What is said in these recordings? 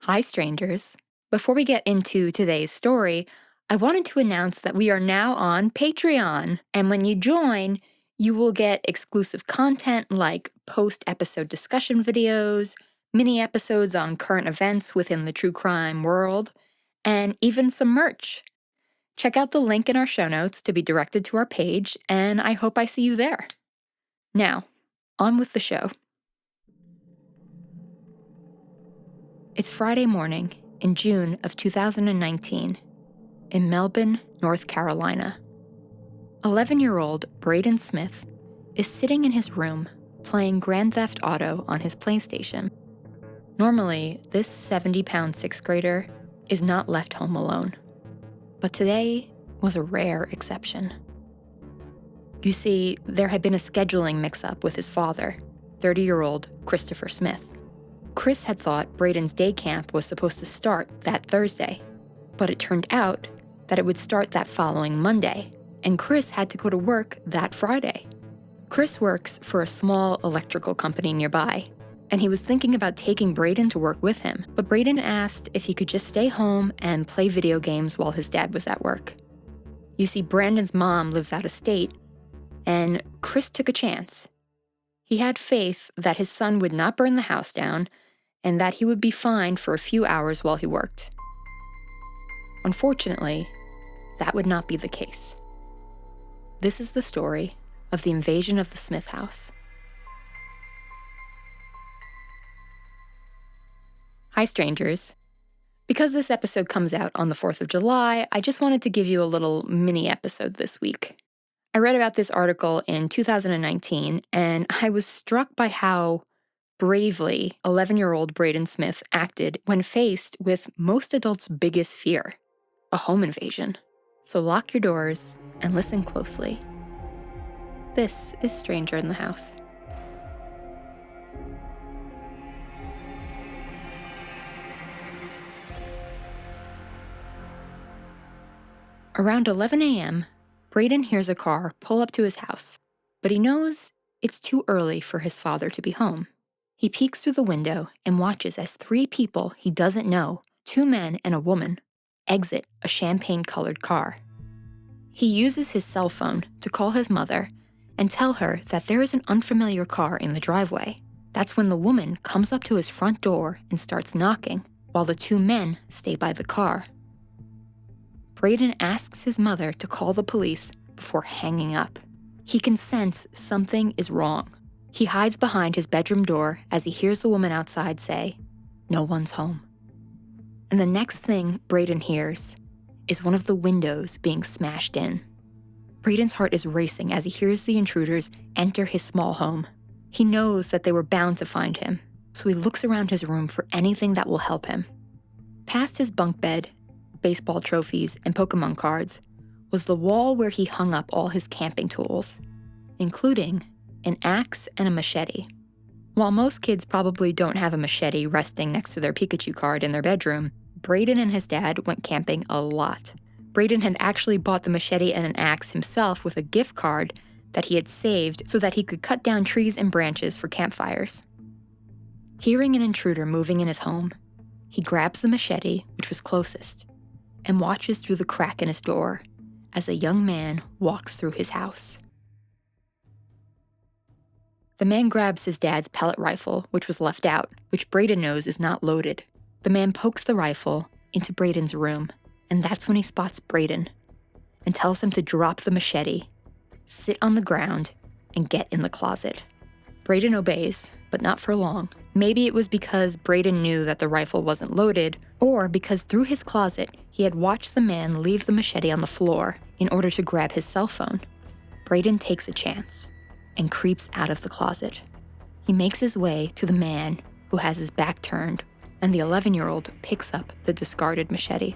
Hi, strangers. Before we get into today's story, I wanted to announce that we are now on Patreon. And when you join, you will get exclusive content like post-episode discussion videos, mini episodes on current events within the true crime world, and even some merch. Check out the link in our show notes to be directed to our page, and I hope I see you there. Now, on with the show. It's Friday morning in June of 2019 in Melbourne, North Carolina. 11-year-old Braden Smith is sitting in his room playing Grand Theft Auto on his PlayStation. Normally, this 70-pound sixth grader is not left home alone. But today was a rare exception. You see, there had been a scheduling mix-up with his father, 30-year-old Christopher Smith. Chris had thought Braden's day camp was supposed to start that Thursday, but it turned out that it would start that following Monday, and Chris had to go to work that Friday. Chris works for a small electrical company nearby, and he was thinking about taking Braden to work with him, but Braden asked if he could just stay home and play video games while his dad was at work. You see, Brandon's mom lives out of state, and Chris took a chance. He had faith that his son would not burn the house down, and that he would be fine for a few hours while he worked. Unfortunately, that would not be the case. This is the story of the invasion of the Smith house. Hi, strangers. Because this episode comes out on the 4th of July, I just wanted to give you a little mini episode this week. I read about this article in 2019, and I was struck by how bravely 11-year-old Braden Smith acted when faced with most adults' biggest fear, a home invasion. So lock your doors and listen closely. This is Stranger in the House. Around 11 a.m., Braden hears a car pull up to his house, but he knows it's too early for his father to be home. He peeks through the window and watches as 3 people he doesn't know, 2 men and a woman, exit a champagne-colored car. He uses his cell phone to call his mother and tell her that there is an unfamiliar car in the driveway. That's when the woman comes up to his front door and starts knocking, while the 2 men stay by the car. Braden asks his mother to call the police before hanging up. He can sense something is wrong. He hides behind his bedroom door as he hears the woman outside say, "No one's home." And the next thing Braden hears is one of the windows being smashed in. Braden's heart is racing as he hears the intruders enter his small home. He knows that they were bound to find him, so he looks around his room for anything that will help him. Past his bunk bed, baseball trophies, and Pokemon cards was the wall where he hung up all his camping tools, including an axe and a machete. While most kids probably don't have a machete resting next to their Pikachu card in their bedroom, Braden and his dad went camping a lot. Braden had actually bought the machete and an axe himself with a gift card that he had saved so that he could cut down trees and branches for campfires. Hearing an intruder moving in his home, he grabs the machete, which was closest, and watches through the crack in his door as a young man walks through his house. The man grabs his dad's pellet rifle, which was left out, which Braden knows is not loaded. The man pokes the rifle into Braden's room, and that's when he spots Braden and tells him to drop the machete, sit on the ground, and get in the closet. Braden obeys, but not for long. Maybe it was because Braden knew that the rifle wasn't loaded, or because through his closet, he had watched the man leave the machete on the floor in order to grab his cell phone. Braden takes a chance and creeps out of the closet. He makes his way to the man who has his back turned, and the 11-year-old picks up the discarded machete.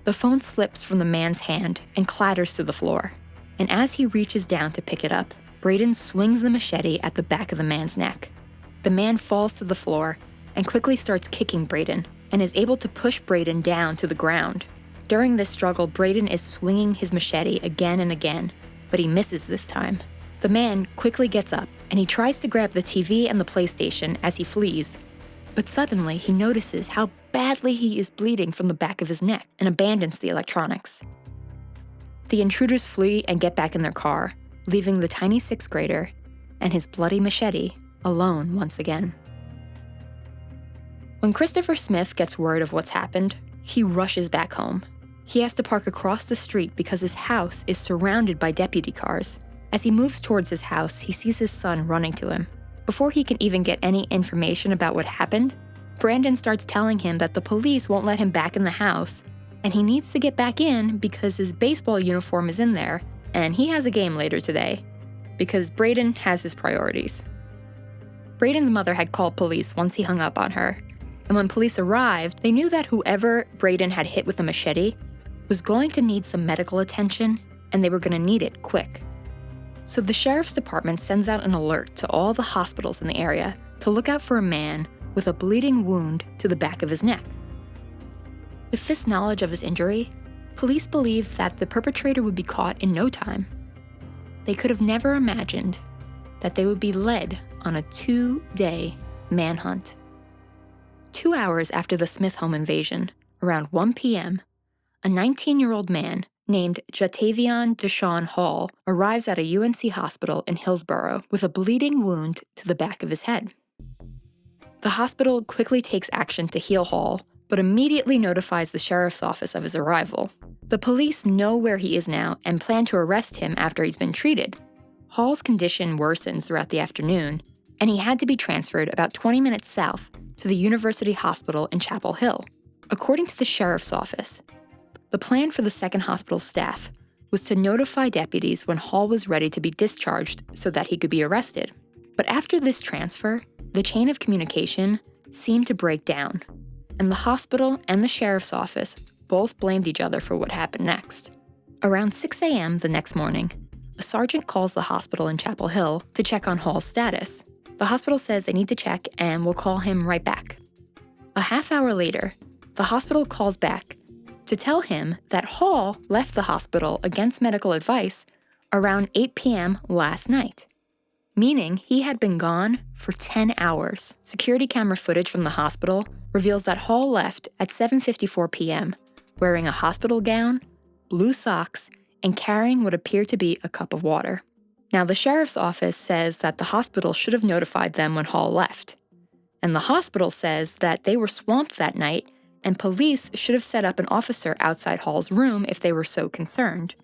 The phone slips from the man's hand and clatters to the floor, and as he reaches down to pick it up, Braden swings the machete at the back of the man's neck. The man falls to the floor and quickly starts kicking Braden, and is able to push Braden down to the ground. During this struggle, Braden is swinging his machete again and again, but he misses this time. The man quickly gets up, and he tries to grab the TV and the PlayStation as he flees, but suddenly he notices how badly he is bleeding from the back of his neck and abandons the electronics. The intruders flee and get back in their car, leaving the tiny sixth grader and his bloody machete alone once again. When Christopher Smith gets word of what's happened, he rushes back home. He has to park across the street because his house is surrounded by deputy cars. As he moves towards his house, he sees his son running to him. Before he can even get any information about what happened, Brandon starts telling him that the police won't let him back in the house, and he needs to get back in because his baseball uniform is in there, and he has a game later today, because Braden has his priorities. Braden's mother had called police once he hung up on her, and when police arrived, they knew that whoever Braden had hit with a machete was going to need some medical attention, and they were going to need it quick. So the sheriff's department sends out an alert to all the hospitals in the area to look out for a man with a bleeding wound to the back of his neck. With this knowledge of his injury, police believed that the perpetrator would be caught in no time. They could have never imagined that they would be led on a 2-day manhunt. 2 hours after the Smith home invasion, around 1 p.m., a 19-year-old man named Jatavion Deshaun Hall arrives at a UNC hospital in Hillsborough with a bleeding wound to the back of his head. The hospital quickly takes action to heal Hall, but immediately notifies the sheriff's office of his arrival. The police know where he is now and plan to arrest him after he's been treated. Hall's condition worsens throughout the afternoon, and he had to be transferred about 20 minutes south to the University Hospital in Chapel Hill. According to the sheriff's office, the plan for the second hospital staff was to notify deputies when Hall was ready to be discharged so that he could be arrested. But after this transfer, the chain of communication seemed to break down, and the hospital and the sheriff's office both blamed each other for what happened next. Around 6 a.m. the next morning, a sergeant calls the hospital in Chapel Hill to check on Hall's status. The hospital says they need to check and will call him right back. A half hour later, the hospital calls back to tell him that Hall left the hospital against medical advice around 8 p.m. last night, meaning he had been gone for 10 hours. Security camera footage from the hospital reveals that Hall left at 7:54 p.m., wearing a hospital gown, blue socks, and carrying what appeared to be a cup of water. Now, the sheriff's office says that the hospital should have notified them when Hall left, and the hospital says that they were swamped that night and police should have set up an officer outside Hall's room if they were so concerned.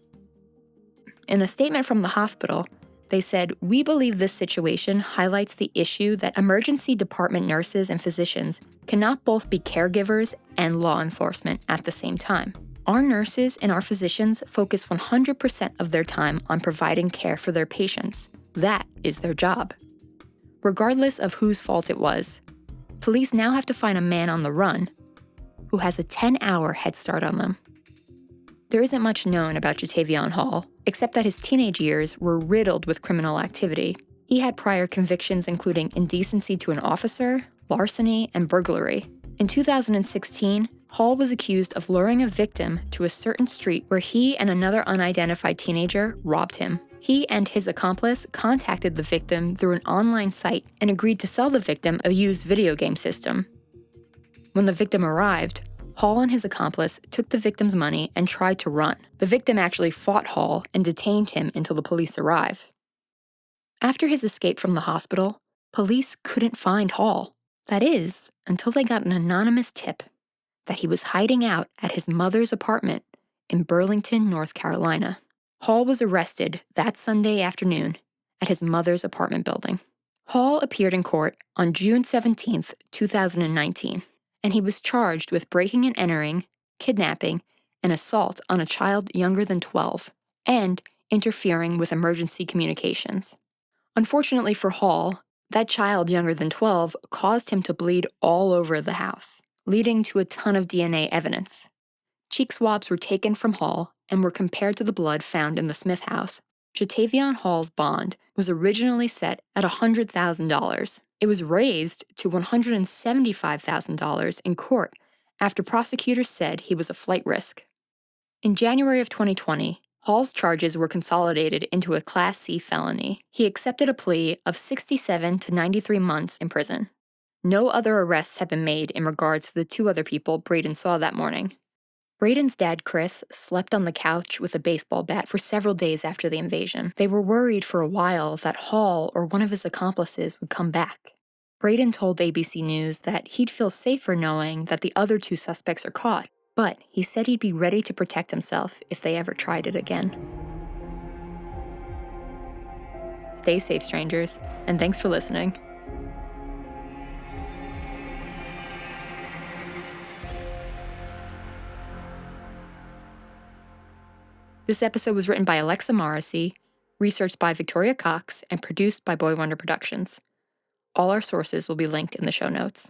In a statement from the hospital, they said, "We believe this situation highlights the issue that emergency department nurses and physicians cannot both be caregivers and law enforcement at the same time. Our nurses and our physicians focus 100% of their time on providing care for their patients. That is their job. Regardless of whose fault it was, police now have to find a man on the run who has a 10-hour head start on them." There isn't much known about Jatavion Hall, except that his teenage years were riddled with criminal activity. He had prior convictions including indecency to an officer, larceny, and burglary. In 2016, Hall was accused of luring a victim to a certain street where he and another unidentified teenager robbed him. He and his accomplice contacted the victim through an online site and agreed to sell the victim a used video game system. When the victim arrived, Hall and his accomplice took the victim's money and tried to run. The victim actually fought Hall and detained him until the police arrived. After his escape from the hospital, police couldn't find Hall. That is, until they got an anonymous tip that he was hiding out at his mother's apartment in Burlington, North Carolina. Hall was arrested that Sunday afternoon at his mother's apartment building. Hall appeared in court on June 17, 2019. And he was charged with breaking and entering, kidnapping, and assault on a child younger than 12, and interfering with emergency communications. Unfortunately for Hall, that child younger than 12 caused him to bleed all over the house, leading to a ton of DNA evidence. Cheek swabs were taken from Hall and were compared to the blood found in the Smith house. Jatavion Hall's bond was originally set at $100,000. It was raised to $175,000 in court after prosecutors said he was a flight risk. In January of 2020, Hall's charges were consolidated into a Class C felony. He accepted a plea of 67 to 93 months in prison. No other arrests have been made in regards to the 2 other people Braden saw that morning. Braden's dad, Chris, slept on the couch with a baseball bat for several days after the invasion. They were worried for a while that Hall or one of his accomplices would come back. Braden told ABC News that he'd feel safer knowing that the other 2 suspects are caught, but he said he'd be ready to protect himself if they ever tried it again. Stay safe, strangers, and thanks for listening. This episode was written by Alexa Morrissey, researched by Victoria Cox, and produced by Boy Wonder Productions. All our sources will be linked in the show notes.